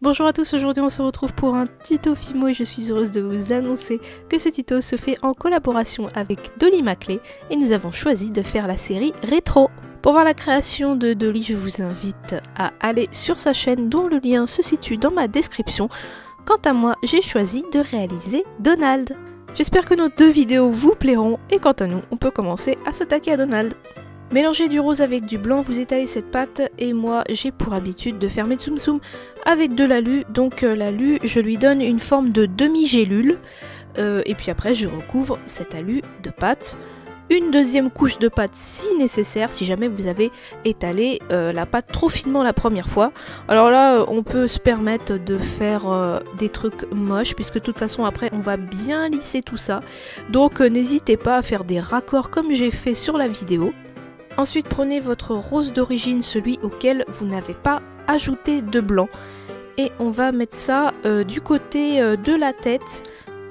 Bonjour à tous, aujourd'hui on se retrouve pour un tuto Fimo et je suis heureuse de vous annoncer que ce tuto se fait en collaboration avec Dolly Maclay et nous avons choisi de faire la série rétro. Pour voir la création de Dolly, je vous invite à aller sur sa chaîne dont le lien se situe dans ma description. Quant à moi, j'ai choisi de réaliser Donald. J'espère que nos deux vidéos vous plairont et quant à nous, on peut commencer à s'attaquer à Donald. Mélangez du rose avec du blanc, vous étalez cette pâte et moi j'ai pour habitude de faire mes tsum tsum avec de l'alu. Donc l'alu, je lui donne une forme de demi-gélule et puis après je recouvre cet alu de pâte. Une deuxième couche de pâte si nécessaire, si jamais vous avez étalé la pâte trop finement la première fois. Alors là, on peut se permettre de faire des trucs moches, puisque de toute façon après on va bien lisser tout ça. Donc n'hésitez pas à faire des raccords comme j'ai fait sur la vidéo. Ensuite, prenez votre rose d'origine, celui auquel vous n'avez pas ajouté de blanc. Et on va mettre ça du côté de la tête,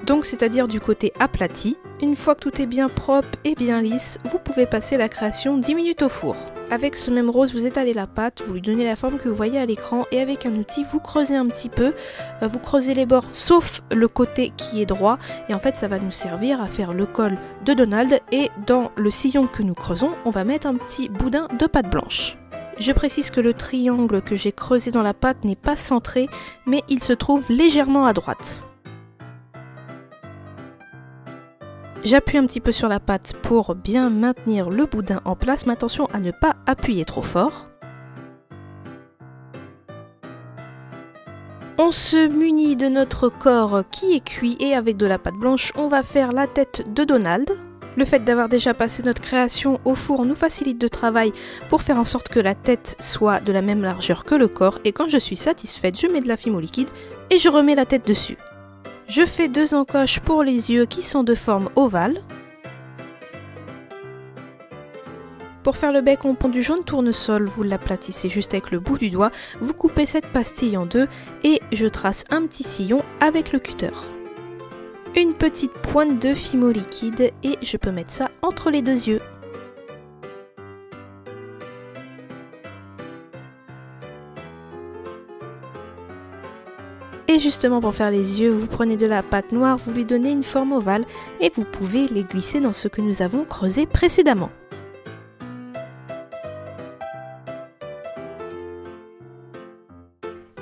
donc c'est-à-dire du côté aplati. Une fois que tout est bien propre et bien lisse, vous pouvez passer la création 10 minutes au four. Avec ce même rose, vous étalez la pâte, vous lui donnez la forme que vous voyez à l'écran et avec un outil, vous creusez un petit peu, vous creusez les bords sauf le côté qui est droit et en fait ça va nous servir à faire le col de Donald et dans le sillon que nous creusons, on va mettre un petit boudin de pâte blanche. Je précise que le triangle que j'ai creusé dans la pâte n'est pas centré mais il se trouve légèrement à droite. J'appuie un petit peu sur la pâte pour bien maintenir le boudin en place, mais attention à ne pas appuyer trop fort. On se munit de notre corps qui est cuit et avec de la pâte blanche, on va faire la tête de Donald. Le fait d'avoir déjà passé notre création au four nous facilite le travail pour faire en sorte que la tête soit de la même largeur que le corps et quand je suis satisfaite, je mets de la Fimo liquide et je remets la tête dessus. Je fais deux encoches pour les yeux qui sont de forme ovale. Pour faire le bec, on prend du jaune tournesol, vous l'aplatissez juste avec le bout du doigt, vous coupez cette pastille en deux et je trace un petit sillon avec le cutter. Une petite pointe de Fimo liquide et je peux mettre ça entre les deux yeux. Et justement pour faire les yeux, vous prenez de la pâte noire, vous lui donnez une forme ovale et vous pouvez les glisser dans ce que nous avons creusé précédemment.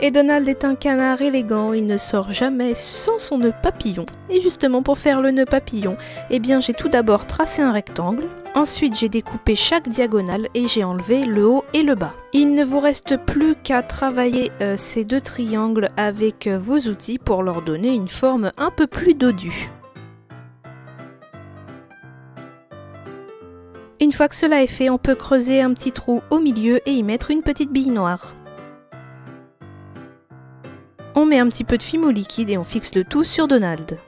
Et Donald est un canard élégant, il ne sort jamais sans son nœud papillon. Et justement pour faire le nœud papillon, eh bien j'ai tout d'abord tracé un rectangle. Ensuite j'ai découpé chaque diagonale et j'ai enlevé le haut et le bas. Il ne vous reste plus qu'à travailler ces deux triangles avec vos outils pour leur donner une forme un peu plus dodue. Une fois que cela est fait, on peut creuser un petit trou au milieu et y mettre une petite bille noire. On met un petit peu de Fimo liquide et on fixe le tout sur Donald.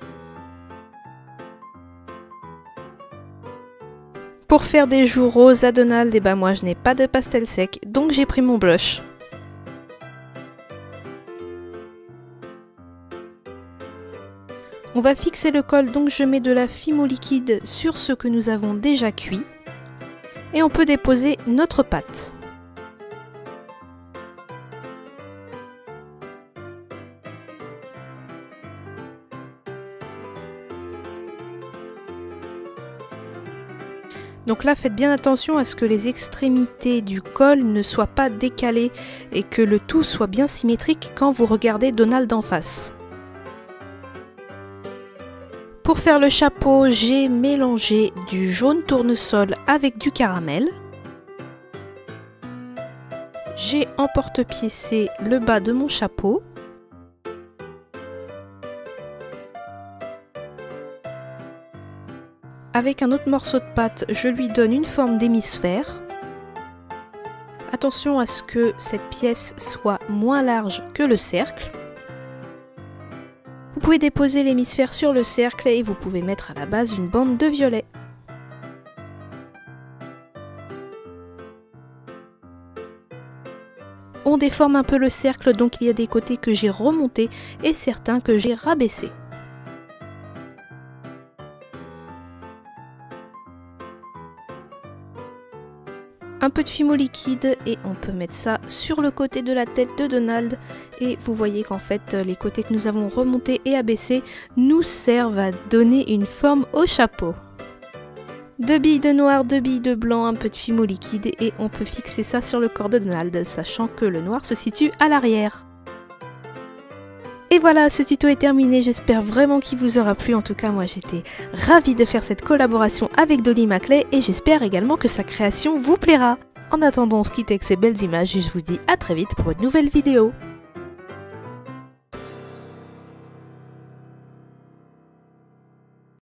Pour faire des joues roses à Donald, moi je n'ai pas de pastel sec, donc j'ai pris mon blush. On va fixer le col, donc je mets de la Fimo liquide sur ce que nous avons déjà cuit. Et on peut déposer notre pâte. Donc là, faites bien attention à ce que les extrémités du col ne soient pas décalées et que le tout soit bien symétrique quand vous regardez Donald en face. Pour faire le chapeau, j'ai mélangé du jaune tournesol avec du caramel. J'ai emporte-piécé le bas de mon chapeau. Avec un autre morceau de pâte, je lui donne une forme d'hémisphère. Attention à ce que cette pièce soit moins large que le cercle. Vous pouvez déposer l'hémisphère sur le cercle et vous pouvez mettre à la base une bande de violet. On déforme un peu le cercle, donc il y a des côtés que j'ai remontés et certains que j'ai rabaissés. un peu de fimo liquide et on peut mettre ça sur le côté de la tête de Donald. Et vous voyez qu'en fait les côtés que nous avons remontés et abaissés nous servent à donner une forme au chapeau. 2 billes de noir, 2 billes de blanc, un peu de fimo liquide et on peut fixer ça sur le corps de Donald, sachant que le noir se situe à l'arrière. Et voilà, ce tuto est terminé, j'espère vraiment qu'il vous aura plu. En tout cas, moi j'étais ravie de faire cette collaboration avec Dolly Maclay et j'espère également que sa création vous plaira. En attendant, on se quitte avec ces belles images et je vous dis à très vite pour une nouvelle vidéo.